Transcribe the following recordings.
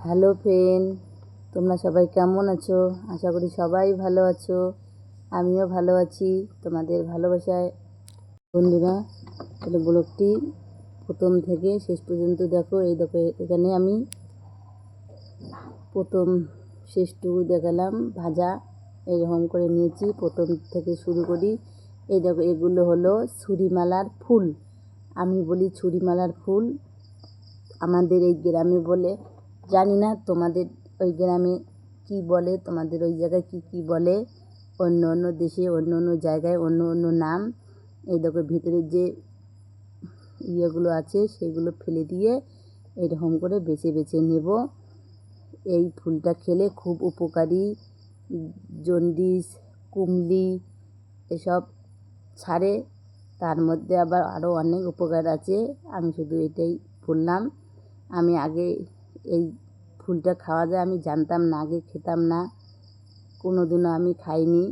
Hello friend, তোমরা সবাই কেমন আছো? আশা করি সবাই ভালো আছো। আমিও ভালো আছি তোমাদের ভালোবাসায়। বন্ধুরা, তাহলে ব্লগটি প্রথম থেকে শেষ পর্যন্ত দেখো। এই দেখো, এখানে আমি প্রথম শেষটুকু দেখালাম ভাজা এরকম করে নিয়েছি। প্রথম থেকে শুরু করি। এই দেখো, এগুলো হলো ছুরিমালার ফুল। আমি বলি ছুরিমালার ফুল, আমাদের এই গ্রামে বলে। জানি না তোমাদের ওই গ্রামে কি বলে, তোমাদের ওই জায়গায় কি বলে, অন্য অন্য দেশে অন্য অন্য জায়গায় অন্য অন্য নাম। এই দেখো, ভিতরে যে ইয়েগুলো আছে সেগুলো ফেলে দিয়ে এরকম করে বেছে বেছে নেব। এই ফুলটা খেলে খুব উপকারী, জন্ডিস, কুমলি এসব ছাড়ে। তার মধ্যে আবার আরও অনেক উপকার আছে, আমি শুধু এটাই বললাম। আমি আগে এই ফুলটা খাওয়া যায় আমি জানতাম না, আগে খেতাম না, কোনো দিনও আমি খাইনি।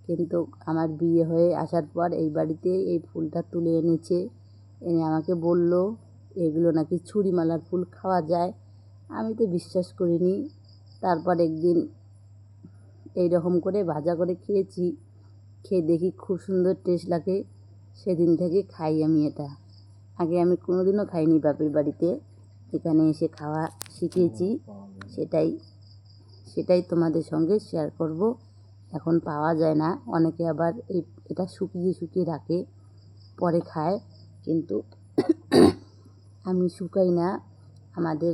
কিন্তু আমার বিয়ে হয়ে আসার পর এই বাড়িতে এই ফুলটা তুলে এনেছে, এনে আমাকে বলল এগুলো নাকি ছুরিমালার ফুল খাওয়া যায়। আমি তো বিশ্বাস করিনি। তারপর একদিন এই রকম করে ভাজা করে খেয়েছি, খেয়ে দেখি খুব সুন্দর টেস্ট লাগে। সেদিন থেকে খাই আমি এটা। আগে আমি কোনো দিনও খাইনি বাপের বাড়িতে, এখানে এসে খাওয়া শিখেছি। সেটাই তোমাদের সঙ্গে শেয়ার করব। এখন পাওয়া যায় না, অনেকে আবার এটা শুকিয়ে শুকিয়ে রাখে পরে খায়, কিন্তু আমি শুকাই না। আমাদের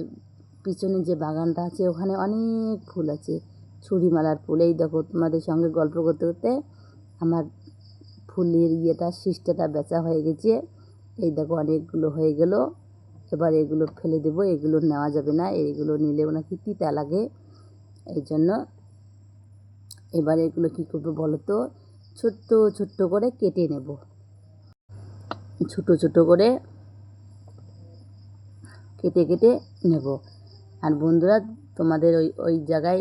পিছনে যে বাগানটা আছে ওখানে অনেক ফুল আছে, ছুরিমালার ফুল। এই দেখো, তোমাদের সঙ্গে গল্প করতে করতে আমার ফুলের শিষ্টাটা বেচা হয়ে গেছে। এই দেখো, অনেকগুলো হয়ে গেল। এবার এগুলো ফেলে দেবো, এগুলো নেওয়া যাবে না, এইগুলো নিলেও নাকি তিতা লাগে। এই জন্য এবার এগুলো কী করবো বলো তো, ছোট্ট ছোট্ট করে কেটে নেব, ছোট ছোট করে কেটে কেটে নেব। আর বন্ধুরা, তোমাদের ওই ওই জায়গায়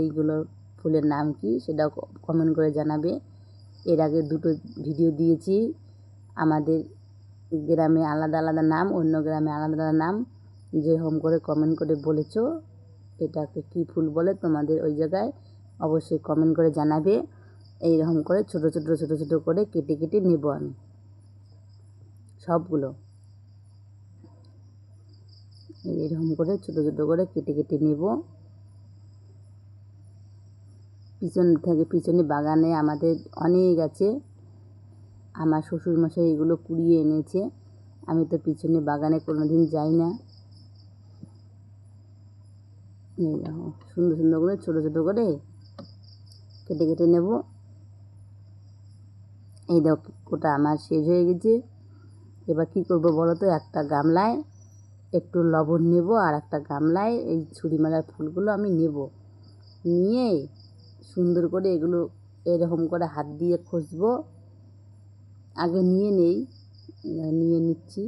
এইগুলো ফুলের নাম কি সেটাও কমেন্ট করে জানাবে। এর আগে দুটো ভিডিও দিয়েছি, আমাদের গ্রামে আলাদা আলাদা নাম, অন্য গ্রামে আলাদা আলাদা নাম। যেরকম করে কমেন্ট করে বলেছো এটাকে কী ফুল বলে তোমাদের ওই জায়গায়, অবশ্যই কমেন্ট করে জানাবে। এইরকম করে ছোট ছোট ছোট ছোট করে কেটে কেটে নেব আমি সবগুলো। এরকম করে ছোট ছোট করে কেটে কেটে নেব। পিছনে বাগানে আমাদের অনেক আছে, আমার শ্বশুরমশাই এগুলো কুড়িয়ে এনেছে। আমি তো পিছনে বাগানে কোনো দিন যাই না। এই দেখো, সুন্দর সুন্দর করে ছোটো ছোটো করে কেটে কেটে নেব। এই দেখো, ওটা আমার শেষ হয়ে গেছে। এবার কী করবো বলো তো, একটা গামলায় একটু লবণ নেব, আর একটা গামলায় এই ছুরিমালার ফুলগুলো আমি নেব। নিয়ে সুন্দর করে এগুলো এরকম করে হাত দিয়ে খসবো। আগে নিয়ে নিচ্ছি।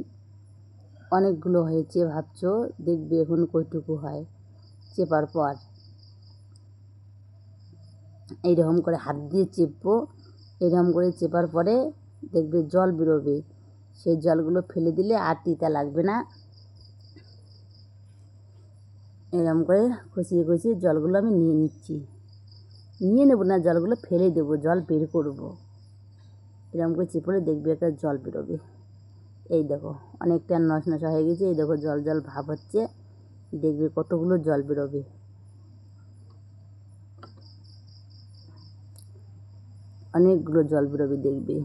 অনেকগুলো হয়েছে ভাবছো, দেখবে এখন কইটুকু হয়। চেপার পর এইরকম করে হাত দিয়ে চেপবো। এরকম করে চেপার পরে দেখবে জল বেরোবে, সেই জলগুলো ফেলে দিলে আর তিতা লাগবে না। এরকম করে খসিয়ে খসিয়ে জলগুলো আমি নিয়ে নেব না, জলগুলো ফেলে দেবো, জল বের করবো। এরকম করে চেপলে দেখবে একটা জল বেরোবে। এই দেখো, অনেকটা নশ নশা হয়ে গেছে। এই দেখো, জল জল ভাব হচ্ছে, দেখবে কতগুলো জল বেরোবে। অনেকগুলো জল বেরোবে দেখবে।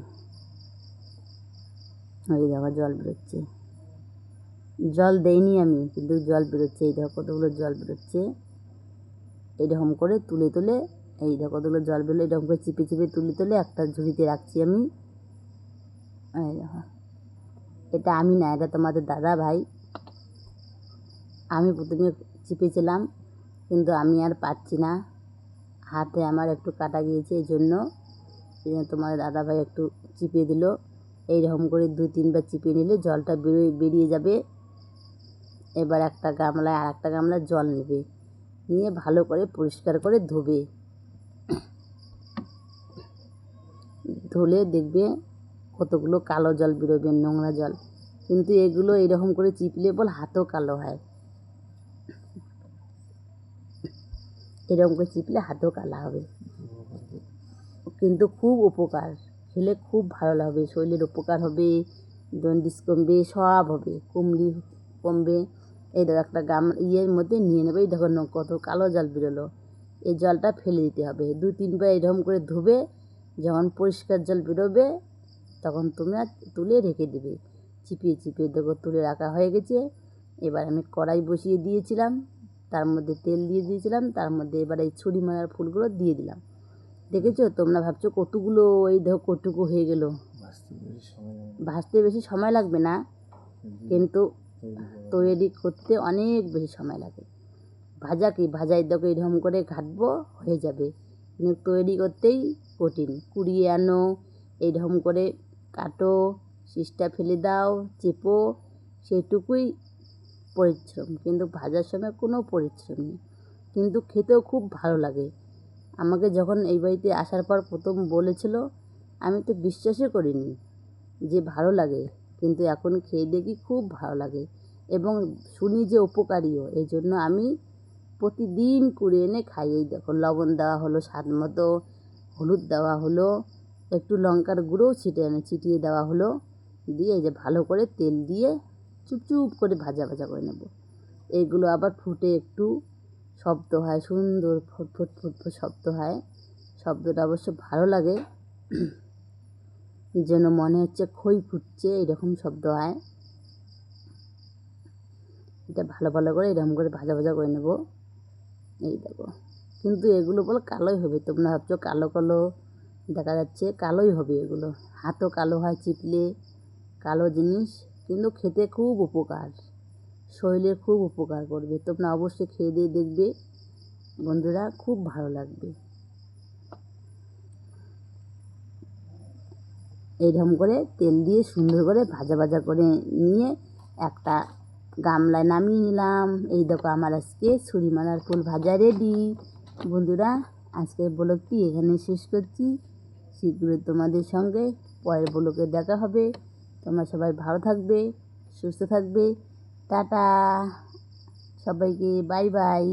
এই দেখো, জল বেরোচ্ছে। জল দেইনি আমি, কিন্তু জল বেরোচ্ছে। এই দেখো কতগুলো জল বেরোচ্ছে। এইরকম করে তুলে তুলে, এই দেখো কতগুলো জল বেরোলো, এরকম করে চিপে চিপে তুলে তুলে একটা ঝুড়িতে রাখছি আমি। এই দেখো, এটা আমি না, এটা তোমাদের দাদা ভাই। আমি প্রথমে চিপেছিলাম, কিন্তু আমি আর পারছি না, হাতে আমার একটু কাটা গিয়েছে। এই জন্য তোমাদের দাদা ভাই একটু চিপে দিল। এইরকম করে 2-3 বার চিপে নিলে জলটা বেরিয়ে যাবে। এবার একটা গামলায় আর একটা গামলায় জল নেবে, নিয়ে ভালো করে পরিষ্কার করে ধুলে দেখবে কতগুলো কালো জল বেরোবে, নোংরা জল। কিন্তু এগুলো এরকম করে চিপলে বল হাতও কালো হয়। এরকম করে চিপলে হাতেও কালা হবে, কিন্তু খুব উপকার, খেলে খুব ভালো লাগবে, শরীরের উপকার হবে, জন্ডিস কমবে, সব হবে, কুমড়ি কমবে। এই দেখো একটা ইয়ের মধ্যে নিয়ে নেবে, এই দেখো কত কালো জল বেরোলো, এই জলটা ফেলে দিতে হবে, 2-3 বার এরকম করে ধুবে, যখন পরিষ্কার জল বেরোবে তখন তোমরা তুলে রেখে দেবে। চিপিয়ে চিপিয়ে দেখো তুলে রাখা হয়ে গেছে। এবার আমি কড়াই বসিয়ে দিয়েছিলাম, তার মধ্যে তেল দিয়ে দিয়েছিলাম, তার মধ্যে এবার এই ছুরি মালার ফুলগুলো দিয়ে দিলাম। দেখেছো, তোমরা ভাবছো কতগুলো, এই দেখো কতটুকু হয়ে গেল। ভাজতে বেশি সময় লাগবে না, কিন্তু তৈরি করতে অনেক বেশি সময় লাগে। ভাজা কি ভাজাই দেখো এরকম করে ঘাটবো হয়ে যাবে, কিন্তু তৈরি করতেই কঠিন। কুড়িয়ে আনো, এইরকম করে কাটো, শীষটা ফেলে দাও, চেপো, সেটুকুই পরিশ্রম, কিন্তু ভাজার সময় কোনো পরিশ্রম নেই, কিন্তু খেতেও খুব ভালো লাগে। আমাকে যখন এই বাড়িতে আসার পর প্রথম বলেছিল, আমি তো বিশ্বাসই করিনি যে ভালো লাগে, কিন্তু এখন খেয়ে দেখি খুব ভালো লাগে, এবং শুনি যে উপকারীও, এই জন্য আমি প্রতিদিন কুড়িয়ে এনে খাই। এই দেখো লবণ দেওয়া হলো স্বাদ মতো, হলুদ দেওয়া হলো, একটু লঙ্কার গুঁড়োও ছিটিয়ে দেওয়া হলো, দিয়ে এই যে ভালো করে তেল দিয়ে চুপ করে ভাজা ভাজা করে নেব। এইগুলো আবার ফুটে একটু শব্দ হয়, সুন্দর ফুটফুট ফুটফুট শব্দ হয়, শব্দটা অবশ্য ভালো লাগে, যেন মনে হচ্ছে খই ফুটছে, এরকম শব্দ হয়। এটা ভালো ভালো করে এরকম করে ভাজা ভাজা করে নেব। এই দেখো, কিন্তু এগুলো বলে কালোই হবে, তোমরা ভাবছো কালো কালো দেখা যাচ্ছে, কালোই হবে এগুলো, হাতও কালো হয় চিপলে, কালো জিনিস, কিন্তু খেতে খুব উপকার, শরীরের খুব উপকার করবে। তোমরা অবশ্যই খেয়ে দিয়ে দেখবে বন্ধুরা, খুব ভালো লাগবে। এইরকম করে তেল দিয়ে সুন্দর করে ভাজা ভাজা করে নিয়ে একটা গামলায় নামিয়ে নিলাম। এই দেখো আমার আজকে ছুরি মালার ফুল ভাজা রেডি। বন্ধুরা, আজকের ব্লগটি এখানে শেষ করছি, শীঘ্রই তোমাদের সঙ্গে পরের ব্লগে দেখা হবে। তোমরা সবাই ভালো থাকবে, সুস্থ থাকবে, টাটা সবাইকে, বাই বাই।